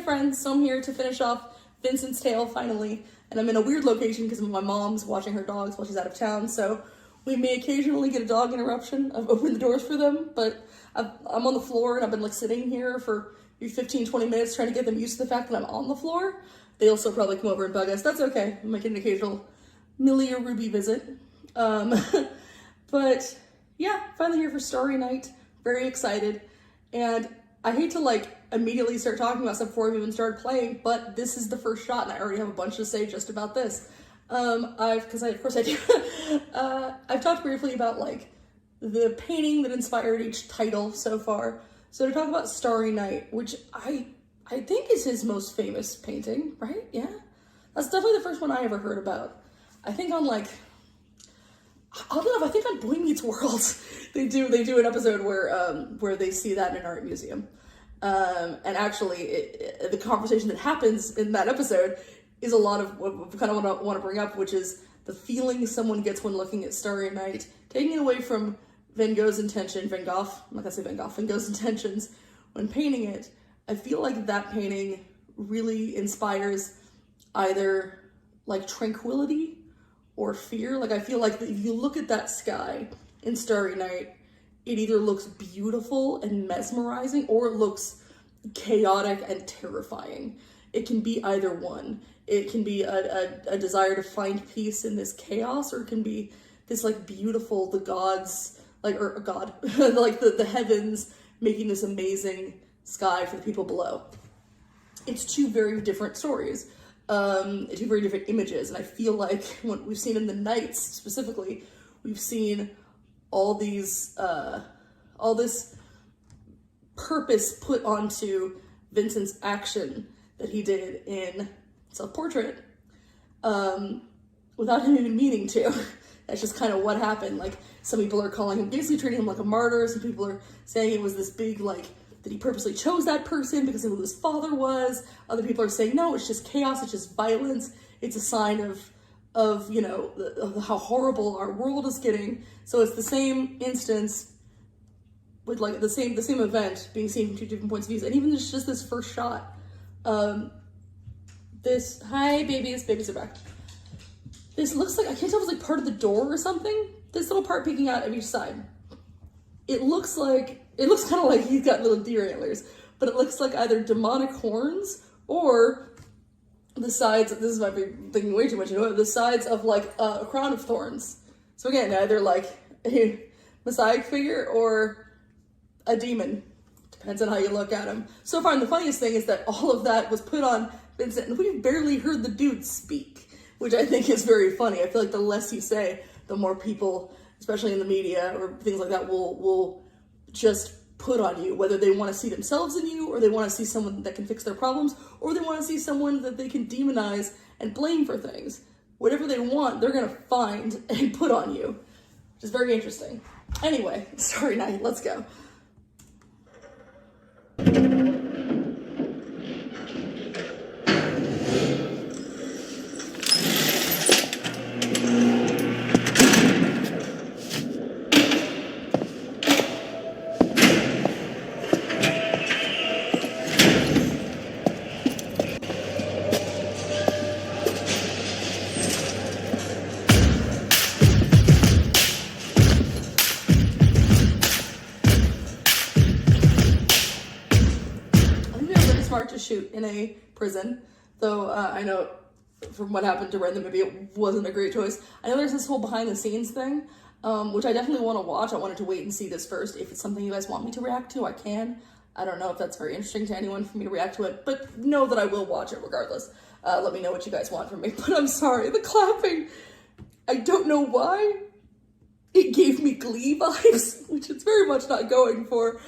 friends, so I'm here to finish off Vincent's tale finally. And I'm in a weird location because my mom's watching her dogs while she's out of town, so we may occasionally get a dog interruption. I've opened the doors for them, but I'm on the floor and I've been like sitting here for 15-20 minutes trying to get them used to the fact that I'm on the floor. They'll still probably come over and bug us. That's okay. I'm making an occasional Millie or Ruby visit. But yeah, finally here for Starry Night. Very excited. And I hate to like immediately start talking about stuff before I've even started playing, but this is the first shot and I already have a bunch to say just about this. Of course I do. I've talked briefly about like the painting that inspired each title so far. So to talk about Starry Night, which I think is his most famous painting, right? Yeah. That's definitely the first one I ever heard about. I think on like, I don't know, I think on Boy Meets World, they do an episode where they see that in an art museum. And actually the conversation that happens in that episode is a lot of what I kind of want to bring up, which is the feeling someone gets when looking at Starry Night, taking it away from Van Gogh's intentions when painting it. I feel like that painting really inspires either like tranquility or fear. Like I feel like if you look at that sky in Starry Night, it either looks beautiful and mesmerizing or it looks chaotic and terrifying. It can be either one. It can be a desire to find peace in this chaos, or it can be this like beautiful, the gods, like, or God, like the heavens making this amazing sky for the people below. It's two very different stories, two very different images. And I feel like what we've seen in the nights specifically, we've seen all these, all this purpose put onto Vincent's action that he did in self-portrait, without him even meaning to. That's just kind of what happened. Like, some people are calling him, basically treating him like a martyr. Some people are saying it was this big, like, that he purposely chose that person because of who his father was. Other people are saying, no, it's just chaos, it's just violence. It's a sign of you know, of how horrible our world is getting. So it's the same instance with like the same event being seen from two different points of view. And even just this first shot, hi babies are back. This looks like, I can't tell if it's like part of the door or something. This little part peeking out of each side. It looks kind of like he's got little deer antlers, but it looks like either demonic horns or the sides, this might be thinking way too much into it, the sides of like a crown of thorns. So again, either like a messiah figure or a demon. Depends on how you look at him. So far, and the funniest thing is that all of that was put on Vincent, and we've barely heard the dude speak, which I think is very funny. I feel like the less you say, the more people, especially in the media or things like that, will just put on you, whether they want to see themselves in you, or they want to see someone that can fix their problems, or they want to see someone that they can demonize and blame for things. Whatever they want, they're going to find and put on you, which is very interesting. Anyway, Starry Night, let's go. To shoot in a prison, though I know from what happened to Ren that maybe it wasn't a great choice. I know there's this whole behind the scenes thing, which I definitely want to watch. I wanted to wait and see this first. If it's something you guys want me to react to, I can. I don't know if that's very interesting to anyone for me to react to it, but know that I will watch it regardless. Let me know what you guys want from me. But I'm sorry, the clapping, I don't know why. It gave me Glee vibes, which it's very much not going for.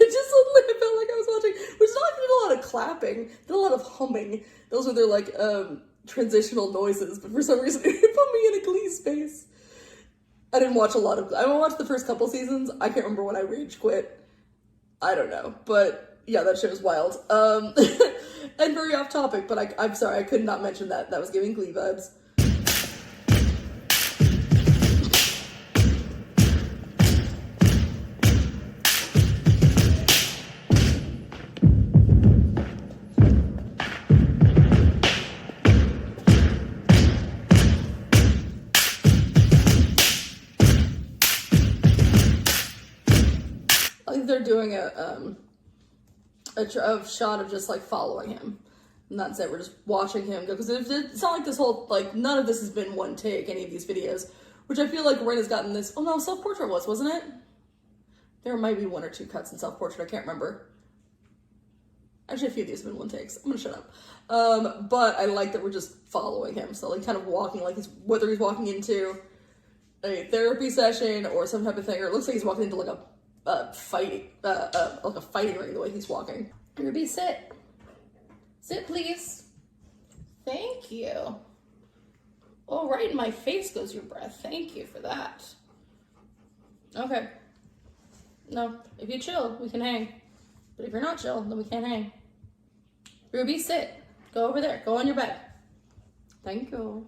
It just suddenly felt like I was watching, which not even a lot of clapping, did a lot of humming. Those were their like transitional noises, but for some reason it put me in a Glee space. I didn't watch a lot of, I watched the first couple seasons. I can't remember when I rage quit. I don't know, but yeah, that show's wild. And very off topic, but I'm sorry, I could not mention that. That was giving Glee vibes. a shot of just like following him. And that's it. We're just watching him go. Because it's not like this whole, like, none of this has been one take, any of these videos. Which I feel like Ren has gotten this. Oh no, self-portrait wasn't it? There might be 1 or 2 cuts in self-portrait. I can't remember. Actually, a few of these have been one takes. I'm gonna shut up. But I like that we're just following him. So, like, kind of walking, like, whether he's walking into a therapy session or some type of thing, or it looks like he's walking into, like, a fighting ring the way he's walking. Ruby, sit. Sit, please. Thank you. Oh, right in my face goes your breath. Thank you for that. Okay. No, if you chill, we can hang. But if you're not chill, then we can't hang. Ruby, sit. Go over there. Go on your bed. Thank you.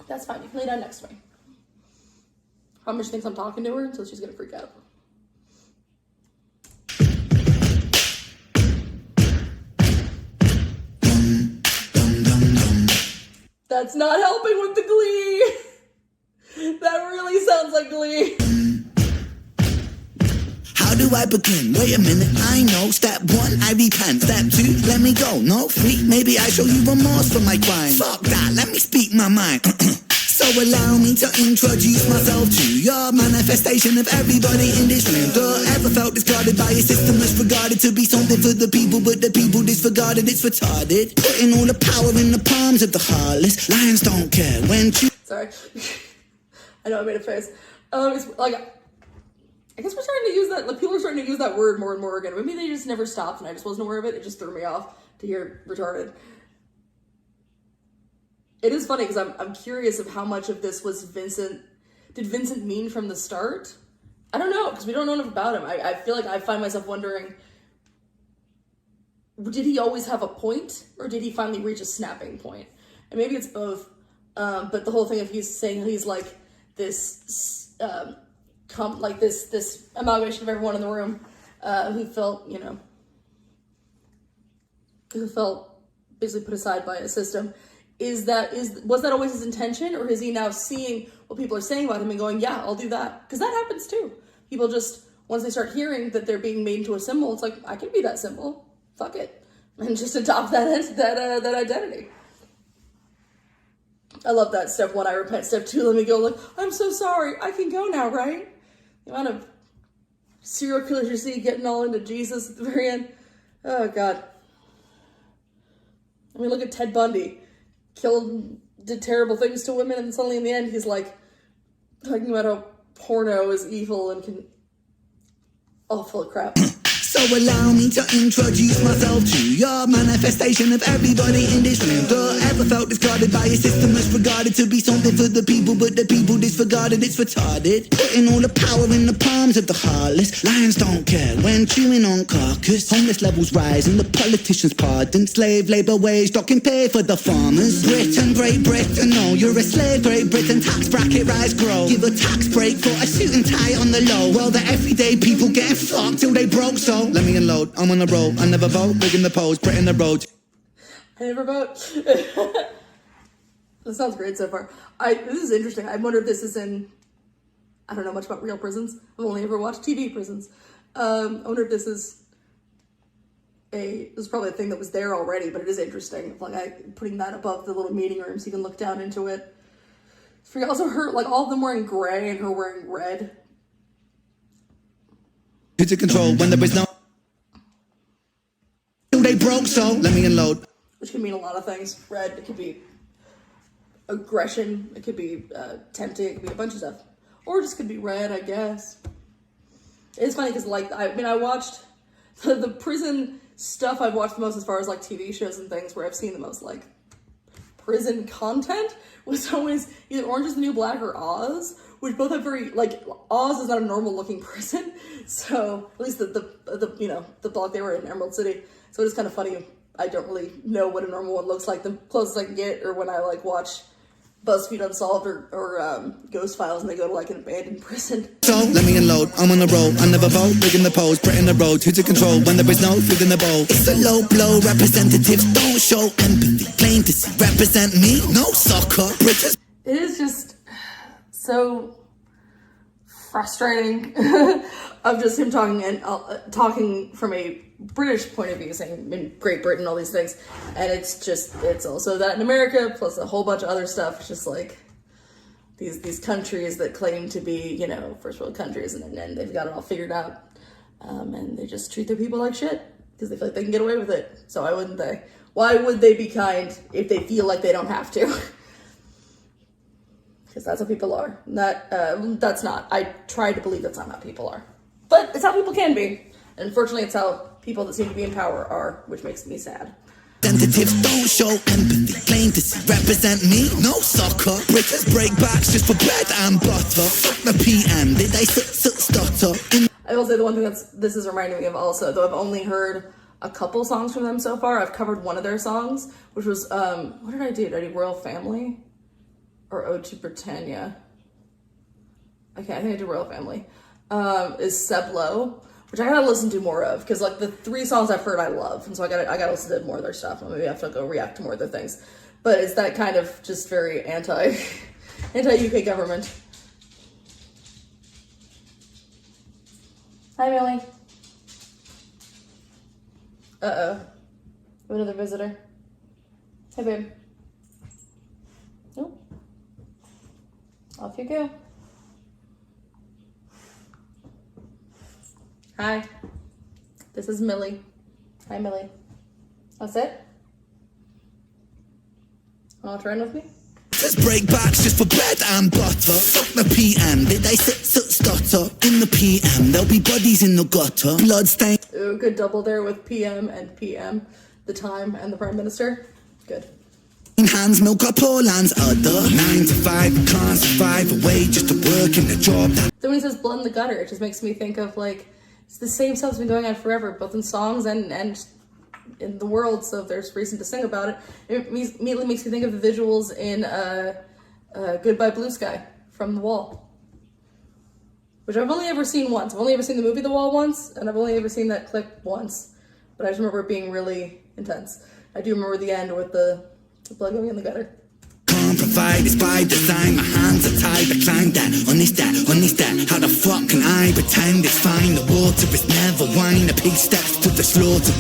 That's fine. You can lay down next to me. How much thinks I'm talking to her until she's gonna freak out. That's not helping with the glee. That really sounds like glee. How do I begin? Wait a minute, I know. Step 1, I repent. Step 2, let me go. No, 3, maybe I show you remorse for my crime. Fuck that, let me speak my mind. So allow me to introduce myself to your manifestation of everybody in this room. Ever felt discarded by a system that's regarded to be something for the people, but the people disregarded, it's retarded. Putting all the power in the palms of the heartless. Lions don't care when Sorry. I know I made a face. It's like, I guess we're starting to use that, like, people are starting to use that word more and more again. Maybe they just never stopped and I just wasn't aware of it. It just threw me off to hear retarded. It is funny because I'm curious of how much of this was Vincent. Did Vincent mean from the start? I don't know, because we don't know enough about him. I feel like I find myself wondering, did he always have a point, or did he finally reach a snapping point? And maybe it's both. But the whole thing of he's saying he's like this, this amalgamation of everyone in the room who felt, who felt basically put aside by a system. Was that always his intention, or is he now seeing what people are saying about him and going, yeah, I'll do that? Because that happens too. People just, once they start hearing that they're being made into a symbol, it's like, I can be that symbol. Fuck it. And just adopt that identity. I love that. Step 1, I repent. Step 2, let me go. Like, I'm so sorry. I can go now, right? The amount of serial killers you see getting all into Jesus at the very end. Oh, God. I mean, look at Ted Bundy. Did terrible things to women, and suddenly in the end he's like talking about how porno is evil and can full of crap. So allow me to introduce myself to your manifestation of everybody in this room. Ever felt discarded by a system that's regarded to be something for the people, but the people disregarded, it's retarded. Putting all the power in the palms of the heartless. Lions don't care when chewing on carcass. Homeless levels rise and the politicians pardon. Slave labour wage docking pay for the farmers. Britain, Great Britain, no, you're a slave. Great Britain, tax bracket rise, grow. Give a tax break for a suit and tie on the low. Well, the everyday people getting fucked till they broke, so let me unload, I'm on a roll. I never vote, big in the polls, Britain the road. I never vote. That sounds great so far. This is interesting. I wonder if this is in, I don't know much about real prisons. I've only ever watched TV prisons. I wonder if this is probably a thing that was there already, but it is interesting. Like putting that above the little meeting room so you can look down into it. Also her, like all of them wearing gray and her wearing red. Who to control when there is no they broke, so let me unload. Which can mean a lot of things. Red, it could be aggression, it could be tempting, it could be a bunch of stuff. Or it just could be red, I guess. It's funny because I watched the prison stuff I've watched the most as far as like TV shows and things where I've seen the most like prison content was always either Orange is the New Black or Oz, which both have very, like, Oz is not a normal looking prison, so at least the block they were in, Emerald City. So it's kind of funny. I don't really know what a normal one looks like. The closest I can get, or when I like watch BuzzFeed Unsolved or Ghost Files, and they go to like an abandoned prison. So let me unload. I'm on a roll. I never vote. Big in the polls, Britain the road. Who to control when there is no food in the bowl? It's a low blow. Representatives don't show empathy. Plain to see. Represent me. No soccer. British. It is just so frustrating of just him talking and talking from a British point of view, saying in Great Britain, all these things. And it's also that in America, plus a whole bunch of other stuff. It's just like these countries that claim to be, you know, first world countries, and they've got it all figured out. And they just treat their people like shit because they feel like they can get away with it. So why wouldn't they? Why would they be kind if they feel like they don't have to? Because that's how people are. That's not. I try to believe that's not how people are. But it's how people can be. And unfortunately, it's how people that seem to be in power are, which makes me sad. Representatives don't show empathy. Claim to represent me, no soccer. British break backs just for bread and butter. Fuck the PM, did they stutter? I will say the one thing this is reminding me of also, though I've only heard a couple songs from them so far. I've covered one of their songs, which was, what did I do? Did I do Royal Family? Or Ode to Britannia? Okay, I think I did Royal Family. Is Seb Low, which I gotta listen to more of, because like the 3 songs I've heard I love, and so I gotta listen to more of their stuff. Maybe I have to go react to more of their things. But it's that kind of just very anti-UK government. Hi, Millie. Uh-oh. Another visitor. Hey, babe. Nope. Off you go. Hi. This is Millie. Hi, Millie. That's it? Want to run with me? Let's break backs just for bread and butter. Fuck the PM, did they stutter? In the PM, there'll be bodies in the gutter. Bloodstain. Ooh, good double there with PM and PM. The time and the Prime Minister. Good. Hands milk up poor land's udder. 9 to 5, can't survive away just to work in the job. So when he says blood in the gutter, it just makes me think of like, it's the same stuff's been going on forever, both in songs and in the world, so if there's reason to sing about it. It immediately makes me think of the visuals in Goodbye Blue Sky from The Wall, which I've only ever seen once. I've only ever seen the movie The Wall once, and I've only ever seen that clip once, but I just remember it being really intense. I do remember the end with the blood going in the gutter. Can't provide, it's by design. My hands are tied, I climb that. On this that. How the fuck can I pretend it's fine? The water is never wine. The pig steps to the slaughter.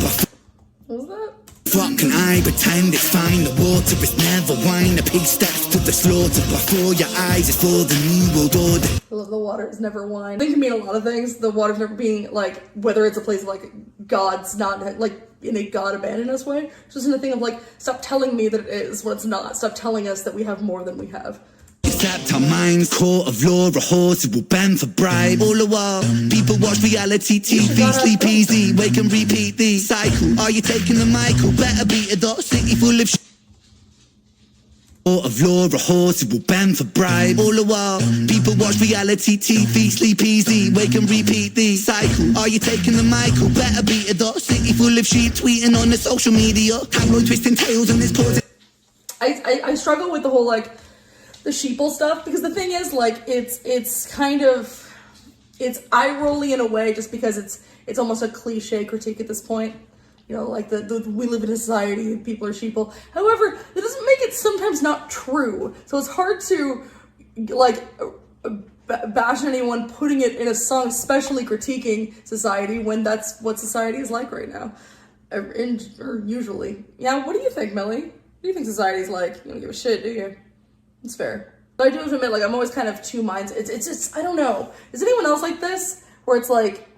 What was that? Fuck can I pretend it's fine? The water is never wine. The pig steps to the slaughter. Before your eyes is for the new world order. I love the water is never wine. I think it can mean a lot of things. The water's never being like, whether it's a place like God's not like in a God abandoned us way. It's just in a thing of like, stop telling me that it is when it's not. Stop telling us that we have more than we have. Except our minds, court of law, a horse who will bend for bribe. All the while, people watch reality TV, sleep easy, wake and repeat the cycle. Are you taking the Michael? Better beat it up, city full of court of law, a horse who will bend for bribe. All the while, people watch reality TV, sleep easy, wake and repeat the cycle. Are you taking the Michael? Better beat it up, city full of sheep tweeting on the social media. Tabloid twisting tails and this causing. I struggle with the whole like the sheeple stuff, because the thing is like it's kind of eye-rolly in a way, just because it's almost a cliche critique at this point. You know, like the we live in a society, people are sheeple. However, it doesn't make it sometimes not true. So it's hard to like bash anyone putting it in a song, especially critiquing society, when that's what society is like right now. Or usually. Yeah, what do you think, Millie? What do you think society's like? You don't give a shit, do you? It's fair. But I do have to admit, like, I'm always kind of two minds. It's just, I don't know. Is anyone else like this? Where it's like,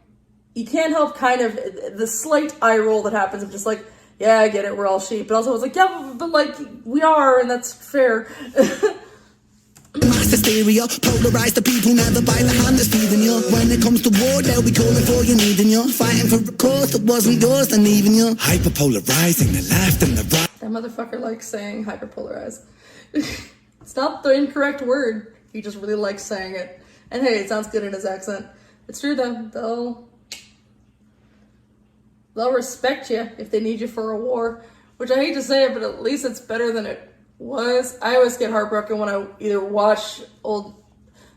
you can't help kind of the slight eye roll that happens of just like, yeah, I get it, we're all sheep. But also it's like, yeah, but like, we are, and that's fair. Mass hysteria, polarize the people, never by the hand that's feeding you. When it comes to war, they'll be calling for you, needing you. Fighting for a cause that wasn't yours, and leaving you. Hyperpolarizing the left and the right. That motherfucker likes saying hyperpolarize. It's not the incorrect word. He just really likes saying it. And hey, it sounds good in his accent. It's true though. They'll respect you if they need you for a war. Which I hate to say it, but at least it's better than it was. I always get heartbroken when I either watch old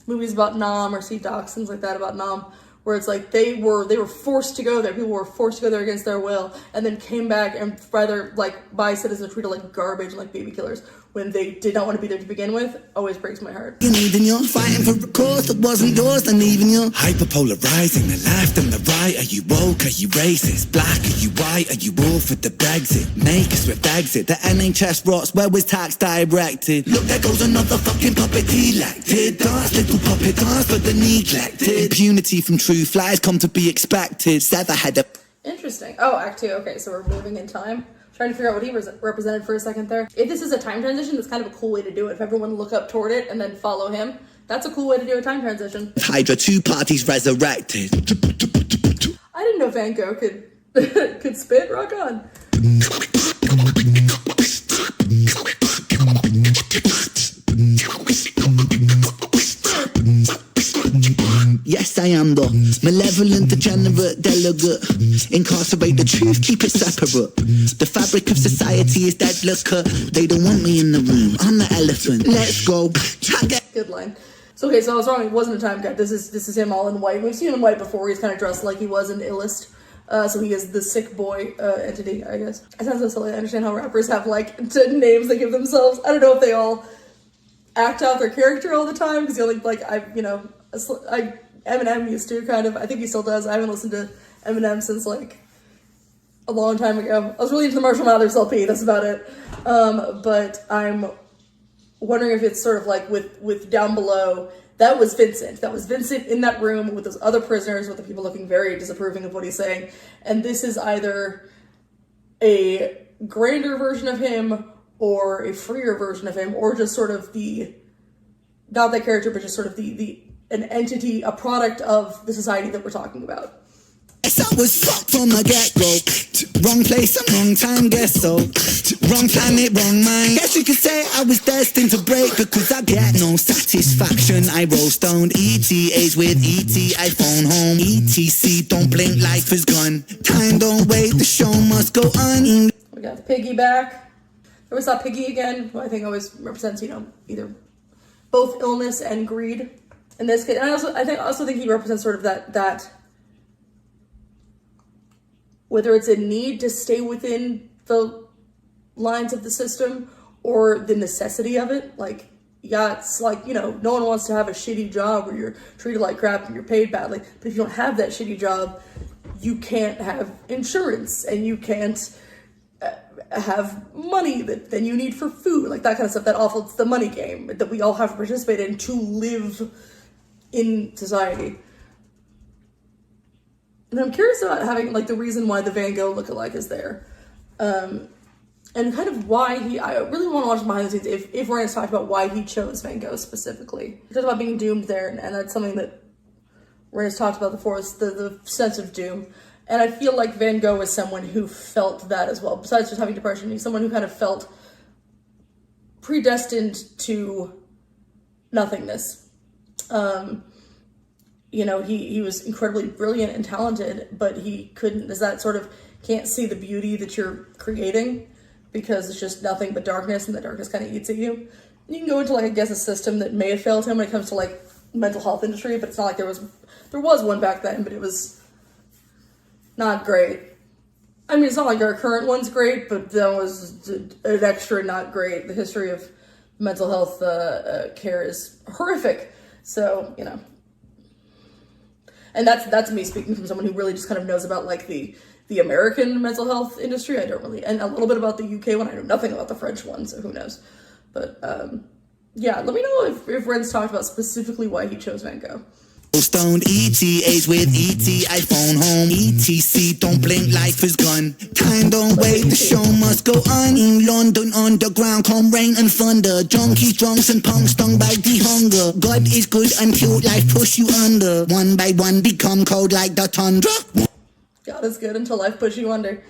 movies about Nam or see docs, things like that about Nam, where it's like they were forced to go there. People were forced to go there against their will, and then came back and rather like by citizens treated like garbage and like baby killers when they did not want to be there to begin with. Always breaks my heart. You need and you're fighting for a cause that wasn't yours, and even you're hyperpolarizing the left and the right. Are you woke? Are you racist? Black? Are you white? Are you all for the Brexit? Make us with exit. The NHS rots. Where was tax directed? Look, there goes another fucking puppet elected. Dance, little puppet, dance for the neglected. Impunity from true flies come to be expected. Sever had a... Interesting. Oh, Act 2. Okay, so we're moving in time. Trying to figure out what he represented for a second there. If this is a time transition, that's kind of a cool way to do it. If everyone look up toward it and then follow him, that's a cool way to do a time transition. Hydra, two parties resurrected. I didn't know Van Gogh could could spit. Rock on. Yes, I am the malevolent, degenerate delegate. Incarcerate the truth, keep it separate. The fabric of society is dead liquor. They don't want me in the room. I'm the elephant. Let's go. Good line. So okay, so I was wrong. It wasn't a time cut. This is him all in white. We've seen him in white before. He's kind of dressed like he was in Illest. So he is the sick boy entity, I guess. It sounds so silly. I understand how rappers have like names they give themselves. I don't know if they all act out their character all the time because Eminem used to kind of. I think he still does. I haven't listened to Eminem since like a long time ago. I was really into the Marshall Mathers LP. That's about it. But I'm wondering if it's sort of like with Down Below. That was Vincent. That was Vincent in that room with those other prisoners, with the people looking very disapproving of what he's saying. And this is either a grander version of him or a freer version of him, or just sort of not that character, but just sort of an entity, a product of the society that we're talking about. Yes, I was fucked from the get-go. Wrong place and wrong time, guess so. Wrong planet, wrong mind. Guess you could say I was destined to break because I get no satisfaction. I roll stoned, ETAs with ET, I phone home. ETC, don't blink, life is gone. Time don't wait, the show must go on. We got the piggy back. We saw Piggy again, who I think always represents, either both illness and greed. In this case, and I also think he represents sort of that whether it's a need to stay within the lines of the system or the necessity of it. Like, yeah, it's like, no one wants to have a shitty job where you're treated like crap and you're paid badly. But if you don't have that shitty job, you can't have insurance and you can't have money that then you need for food, like that kind of stuff. That awful, it's the money game that we all have to participate in to live in society. And I'm curious about having like the reason why the Van Gogh lookalike is there, and kind of why I really want to watch behind the scenes if Ryan's talked about why he chose Van Gogh specifically. He talked about being doomed there, and that's something that Ryan's talked about before. Is the sense of doom, and I feel like Van Gogh is someone who felt that as well. Besides just having depression, he's someone who kind of felt predestined to nothingness. He was incredibly brilliant and talented, but he couldn't, is that sort of can't see the beauty that you're creating because it's just nothing but darkness, and the darkness kind of eats at you. And you can go into like, I guess, a system that may have failed him when it comes to like mental health industry, but it's not like there was one back then, but it was not great. I mean, it's not like our current one's great, but that was an extra not great. The history of mental health care is horrific. So, and that's me speaking from someone who really just kind of knows about like the American mental health industry. I don't really, and a little bit about the UK one. I know nothing about the French one, so who knows. But yeah, let me know if Ren's talked about specifically why he chose Van Gogh. Stoned ETAs with ET, I phone home. ETC, don't blink, life is gone. Time don't wait, the show must go on. In London underground, come rain and thunder. Junkies, drunks and punks stung by the hunger. God is good until life push you under. One by one become cold like the tundra. God is good until life push you under.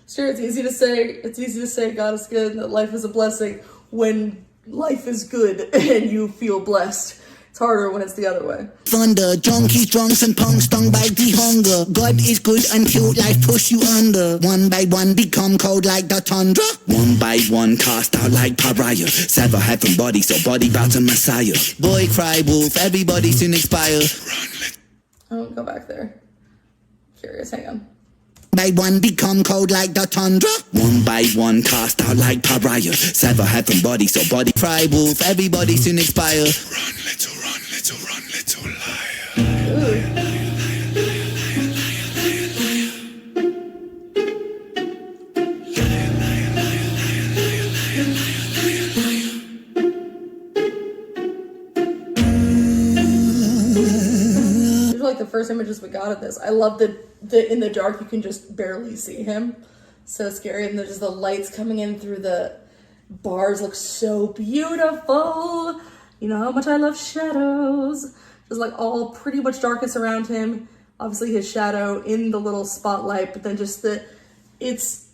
Sure, it's easy to say God is good and that life is a blessing when life is good and you feel blessed. It's harder when it's the other way. Thunder, junkies, drunks and punks stung by the hunger. God is good until life push you under. One by one become cold like the tundra. One by one cast out like pariah. Sever head from body, so body bow to Messiah. Boy cry wolf, everybody soon expire. Oh, go back there. Curious, hang on. By one become cold like the tundra. One by one cast out like pariah. Sever head from body, so body cry wolf, everybody soon expire. Run, little liar. These are like the first images we got of this. I love that in the dark you can just barely see him. So scary, and there's just the lights coming in through the bars look so beautiful. You know how much I love shadows. Just like all pretty much darkness around him. Obviously his shadow in the little spotlight, but then just he's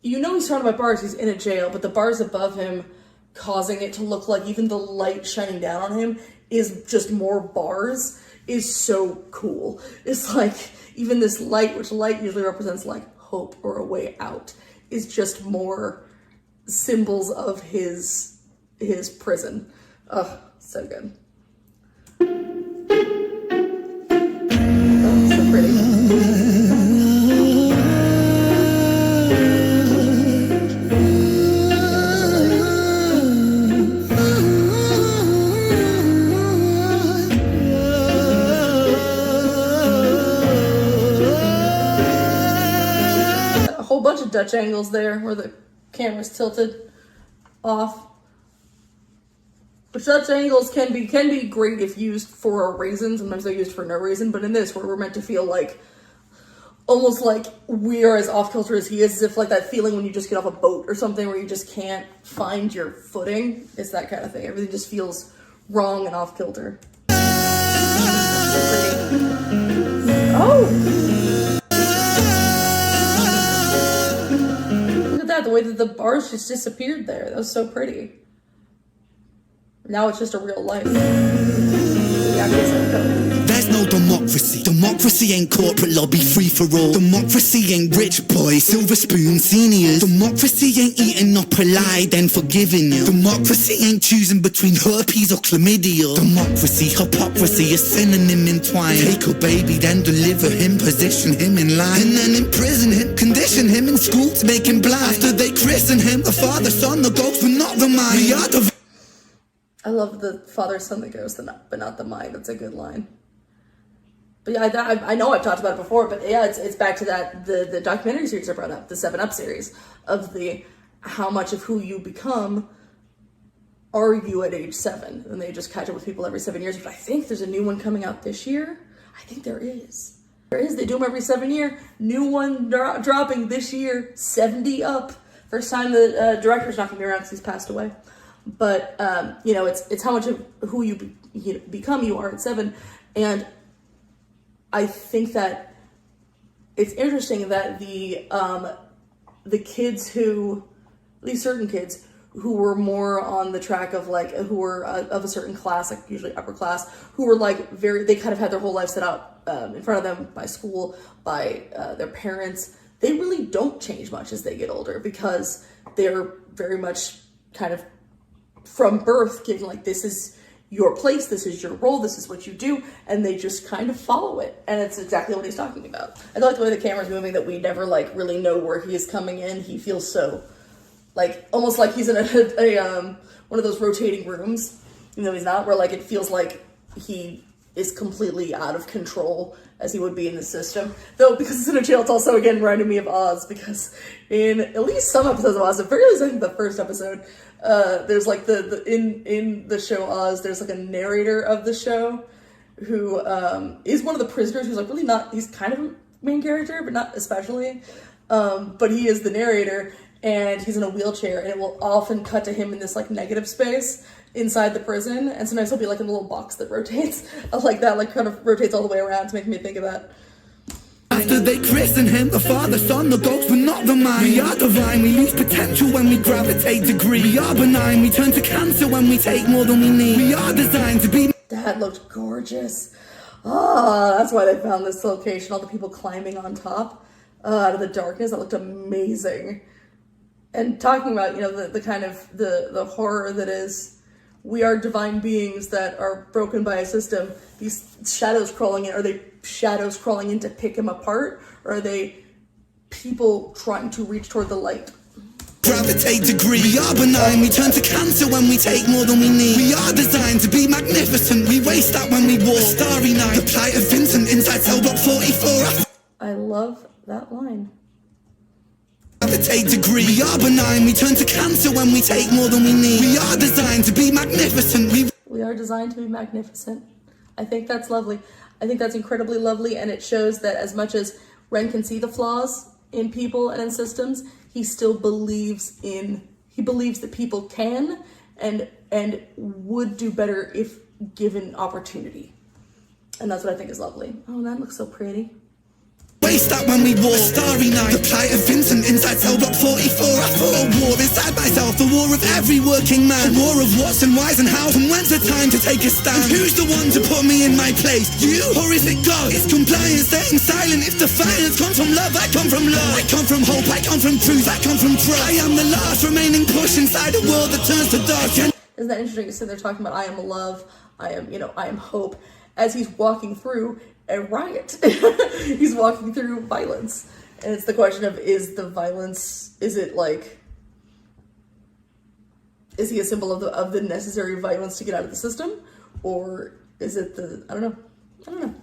surrounded by bars, he's in a jail, but the bars above him causing it to look like even the light shining down on him is just more bars is so cool. It's like even this light, which light usually represents like hope or a way out, is just more symbols of his prison. Oh, so good. Oh, so pretty. A whole bunch of Dutch angles there where the camera's tilted off. Which Dutch angles can be great if used for a reason. Sometimes they're used for no reason, but in this, where we're meant to feel like, almost like we are as off-kilter as he is, as if like that feeling when you just get off a boat or something where you just can't find your footing. It's that kind of thing. Everything just feels wrong and off-kilter. Oh! Look at that, the way that the bars just disappeared there. That was so pretty. Now it's just a real life. Yeah, there's no democracy. Democracy ain't corporate lobby free for all. Democracy ain't rich boys, silver spoon seniors. Democracy ain't eating up a lie then forgiving you. Democracy ain't choosing between herpes or chlamydia. Democracy, hypocrisy, a synonym entwined. Take a baby, then deliver him, position him in line, and then imprison him, condition him in school to make him blind. After they christen him, the Father, Son, the Ghost, but not the mind. We are the I love the Father, Son, the Ghost, but not the mind. That's a good line. But yeah, I know I've talked about it before, but yeah, it's back to that, the documentary series I brought up, the 7 Up series, of how much of who you become are you at age 7. And they just catch up with people every 7 years. But I think there's a new one coming out this year. I think there is. There is. They do them every 7 years. New one dropping this year, 70 Up. First time the director's not going to be around because he's passed away. But, it's how much of who you become you are at 7. And I think that it's interesting that the kids who, at least certain kids, who were more on the track of like, who were of a certain class, like usually upper class, who were like they kind of had their whole life set out in front of them by school, by their parents. They really don't change much as they get older because they're very much kind of from birth given like, this is your place, this is your role, this is what you do, and they just kind of follow it. And it's exactly what he's talking about. I like the way the camera's moving, that we never like really know where he is coming in. He feels so like, almost like he's in a one of those rotating rooms, even though he's not, where like it feels like he is completely out of control as he would be in the system. Though, because it's in a jail, it's also again reminding me of Oz, because in at least some episodes of Oz, at very least I think the first episode, there's like in the show Oz, there's like a narrator of the show who is one of the prisoners who's like really not, he's kind of a main character, but not especially. But he is the narrator, and he's in a wheelchair, and it will often cut to him in this like negative space inside the prison, and sometimes he'll be like in a little box that rotates like that, like kind of rotates all the way around to make me think of that. After they christen him, the Father, Son, the Ghost, but not the mind. We are divine, we lose potential when we gravitate degree. We are benign, we turn to cancer when we take more than we need. We are designed to be That looked gorgeous. Ah, that's why they found this location. All the people climbing on top out of the darkness. That looked amazing. And talking about, you know, the kind of the horror that is, we are divine beings that are broken by a system. These shadows crawling in, are they shadows crawling in to pick him apart? Or are they people trying to reach toward the light? Gravitate degree. We are benign, we turn to cancer when we take more than we need. We are designed to be magnificent, we waste that when we walk. Starry Night, the plight of Vincent inside cell block 44. I love that line. Gravitate degree. We are benign, we turn to cancer when we take more than we need. We are designed to be magnificent, we are designed to be magnificent. I think that's lovely. I think that's incredibly lovely, and it shows that as much as Ren can see the flaws in people and in systems, he still believes that people can and would do better if given opportunity. And that's what I think is lovely. Oh, that looks so pretty. waste that when we walk. Starry Night, the plight of Vincent inside cell block 44. I fought a war inside myself, the war of every working man. The war of what's and why's and how's, and when's the time to take a stand? And who's the one to put me in my place? You, or is it God? It's compliance, staying silent. If defiance comes from love, I come from love. I come from hope, I come from truth, I come from trust. I am the last remaining push inside a world that turns to dark. Isn't that interesting? So they're talking about I am love, I am hope, as he's walking through a riot. He's walking through violence. And it's the question of, is the violence, is he a symbol of the necessary violence to get out of the system? Or is it I don't know.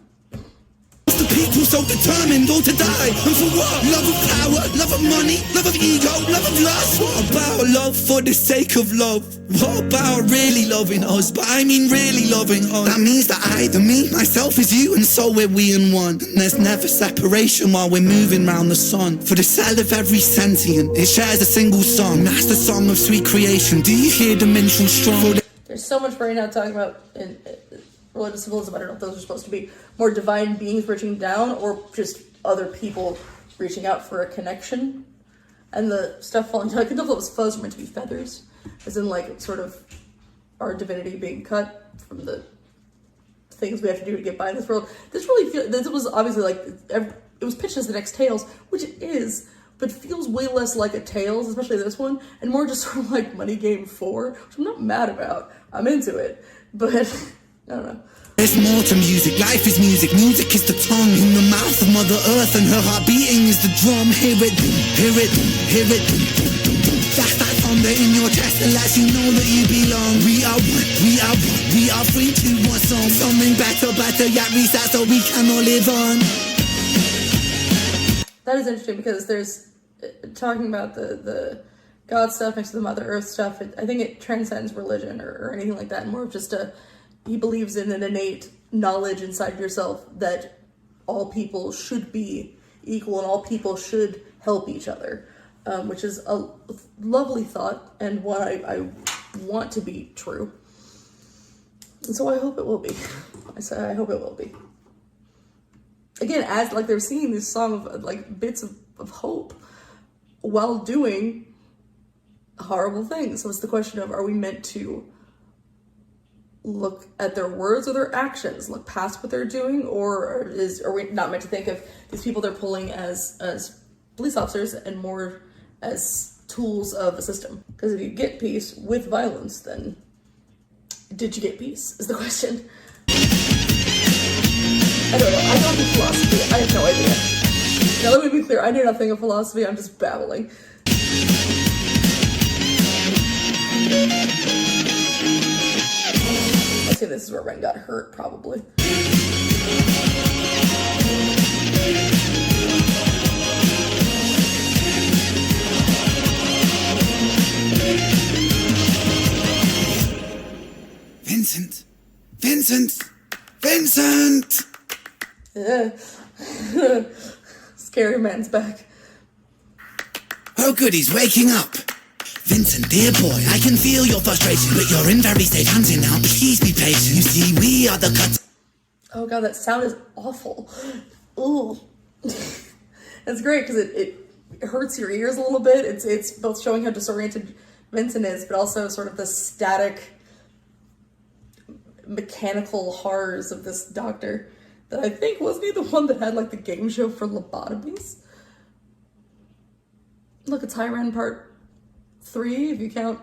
The people so determined all to die, and for what? Love of power, love of money, love of ego, love of lust. What about love for the sake of love? What about really loving us? But I mean really loving us. That means that I, the me, myself is you, and so we're we in one. And there's never separation while we're moving round the sun. For the cell of every sentient, it shares a single song. That's the song of sweet creation. Do you hear the minstrel strong? There's so much right now talking about in religious symbolism. I don't know if those are supposed to be more divine beings reaching down or just other people reaching out for a connection. And the stuff falling down, I could tell if it was fuzz or meant to be feathers, as in like sort of our divinity being cut from the things we have to do to get by in this world. This was obviously like, it was pitched as the next Tales, which it is, but feels way less like a Tales, especially this one, and more just sort of like Money Game 4, which I'm not mad about. I'm into it, but I don't know. There's more to music, life is music, music is the tongue in the mouth of Mother Earth, and her heart beating is the drum. Hear it, hear it, hear it. That's that thunder in your chest that lets you know that you belong. We are one, we are one, we are free to one song. Something better, yet reset so we can all live on. That is interesting because there's talking about the God stuff next to the Mother Earth stuff. I think it transcends religion or anything like that, and more of just he believes in an innate knowledge inside yourself that all people should be equal and all people should help each other, which is a lovely thought and one I want to be true. And so I hope it will be. I hope it will be. Again, as like they're singing this song of like bits of hope while doing horrible things. So it's the question of, are we meant to look at their words or their actions, look past what they're doing, or are we not meant to think of these people they're pulling as police officers and more as tools of a system? Because if you get peace with violence, then did you get peace is the question. I don't know. I don't do philosophy. I have no idea. Now let me be clear. I know nothing of philosophy. I'm just babbling. I'd say this is where Ren got hurt, probably. Vincent! Vincent! Vincent! Scary man's back. Oh good, he's waking up. Vincent, dear boy, I can feel your frustration, but you're in very safe hands here now. Please be patient. You see, we are the cuts. Oh god, that sound is awful. Ooh. It's great because it hurts your ears a little bit. It's both showing how disoriented Vincent is, but also sort of the static mechanical horrors of this doctor that I think wasn't he the one that had like the game show for lobotomies? Look, it's High Ren Part 3 if you count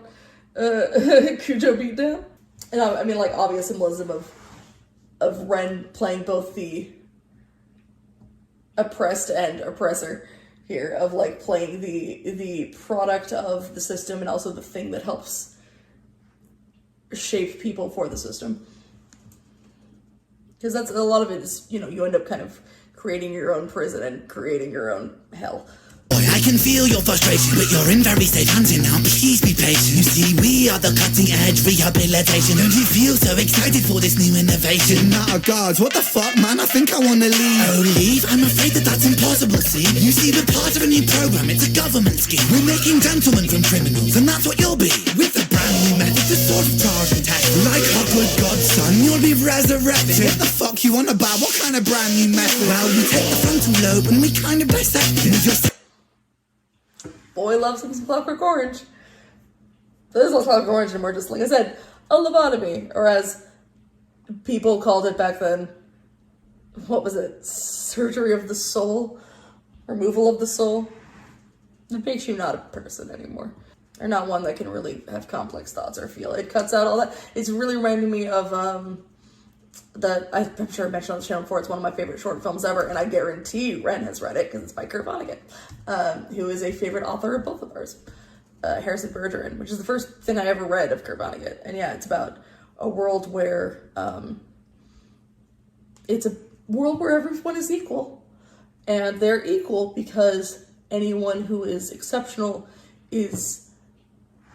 Cujo Beatdown. And I mean, like, obvious symbolism of Ren playing both the oppressed and oppressor here, of like playing the product of the system and also the thing that helps shape people for the system. Because that's a lot of it is, you know, you end up kind of creating your own prison and creating your own hell. Boy, I can feel your frustration, but you're in very safe hands here now. Please be patient. You see, we are the cutting edge rehabilitation. Don't you feel so excited for this new innovation? Oh God, what the fuck, man? I think I wanna leave. Oh, leave? I'm afraid that that's impossible, see? You see, we're part of a new program. It's a government scheme. We're making gentlemen from criminals, and that's what you'll be. With a brand new method, the sort of charge and test. Like Hogwarts Godson, you'll be resurrected. What the fuck you on about? What kind of brand new method? Well, we take the frontal lobe and we kind of dissect it. Boy loves him some Clockwork Orange. This is not Clockwork Orange anymore, just like I said, a lobotomy, or as people called it back then, what was it? Surgery of the soul? Removal of the soul? It makes you not a person anymore. Or not one that can really have complex thoughts or feel. It cuts out all that. It's really reminding me of that I'm sure I mentioned on the channel before. It's one of my favorite short films ever, and I guarantee you Ren has read it because it's by Kurt Vonnegut, who is a favorite author of both of ours, Harrison Bergeron, which is the first thing I ever read of Kurt Vonnegut. And yeah, it's about a world where it's a world where everyone is equal, and they're equal because anyone who is exceptional is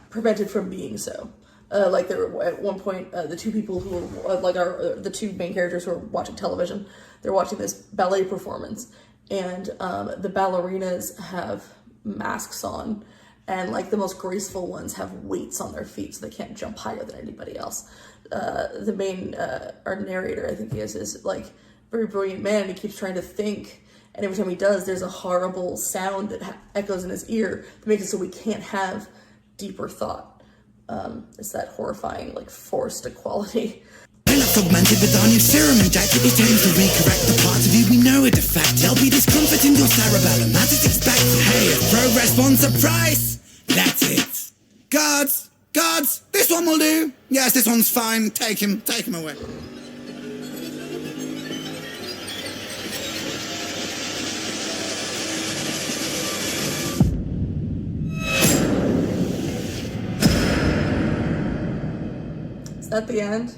prevented from being so. Like there were at one point, the two people who were the two main characters who are watching television, they're watching this ballet performance, and the ballerinas have masks on, and like the most graceful ones have weights on their feet so they can't jump higher than anybody else. The main, our narrator, I think he is like a very brilliant man, and he keeps trying to think, and every time he does, there's a horrible sound that echoes in his ear that makes it so we can't have deeper thought. It's that horrifying, like, forced equality. Augmented with our new serum injected, it's time to recorrect the parts of you we know are defect. There'll be discomfort in your cerebellum, that is expected. Hey, if progress wants a price, that's it. Guards, this one will do. Yes, this one's fine. Take him away. Is that the end?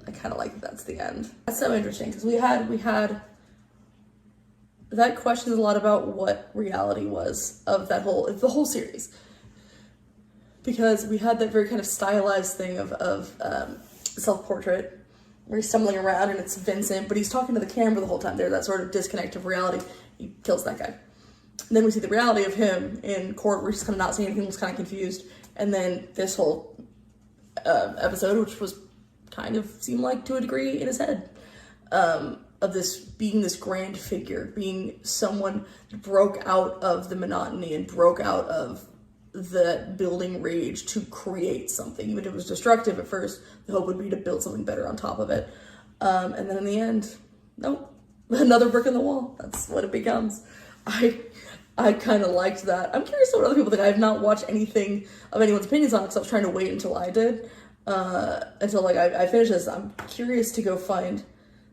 I kind of like that's the end. That's so interesting because we had that questions a lot about what reality was of the whole series, because we had that very kind of stylized thing of self-portrait where he's stumbling around and it's Vincent, but he's talking to the camera the whole time. There's that sort of disconnect of reality. He kills that guy. And then we see the reality of him in court where he's kind of not saying anything, was kind of confused, and then this whole episode, which was kind of seemed like to a degree in his head, of this being this grand figure, being someone that broke out of the monotony and broke out of the building rage to create something. Even if it was destructive at first, the hope would be to build something better on top of it. And then in the end, nope, another brick in the wall. That's what it becomes. I kind of liked that. I'm curious what other people think. I have not watched anything of anyone's opinions on it because I was trying to wait until I did. Until like I finish this. I'm curious to go find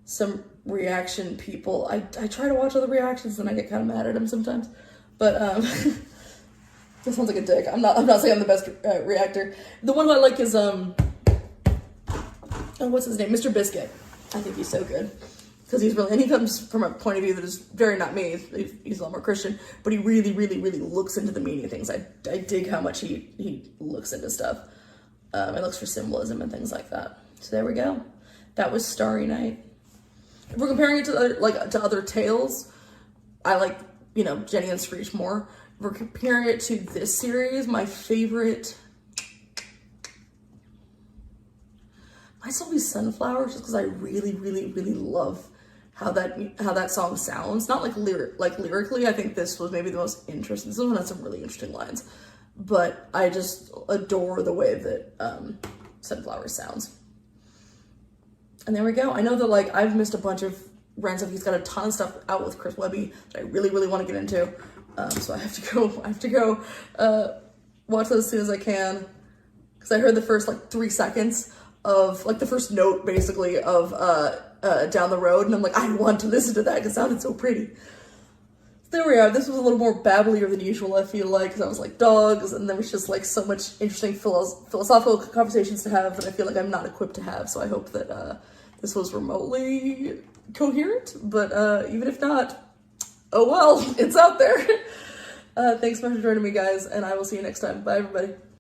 some reaction people. I try to watch other reactions and I get kind of mad at them sometimes. But this sounds like a dick. I'm not saying I'm the best reactor. The one who I like is what's his name? Mr. Biscuit. I think he's so good. Because he's really, and he comes from a point of view that is very not me. He's a lot more Christian, but he really, really, really looks into the meaning of things. I dig how much he looks into stuff. And looks for symbolism and things like that. So there we go. That was Starry Night. If we're comparing it to other tales, I like, Jenny and Screech more. If we're comparing it to this series, my favorite might still be Sunflower, just because I really, really, really love how that song sounds. Not lyrically, I think this was maybe the most interesting. This one has some really interesting lines, but I just adore the way that Sunflower sounds. And there we go. I know that like I've missed a bunch of Ren stuff. He's got a ton of stuff out with Chris Webby that I really, really want to get into. So I have to go watch those as soon as I can. Because I heard the first like 3 seconds of like the first note basically of Down the Road, and I'm like, I want to listen to that because it sounded so pretty. There we are. This was a little more babblier than usual, I feel like, because I was like dogs, and there was just like so much interesting philosophical conversations to have that I feel like I'm not equipped to have. So I hope that this was remotely coherent, but even if not, oh well, it's out there. Thanks so much for joining me, guys, and I will see you next time. Bye, everybody.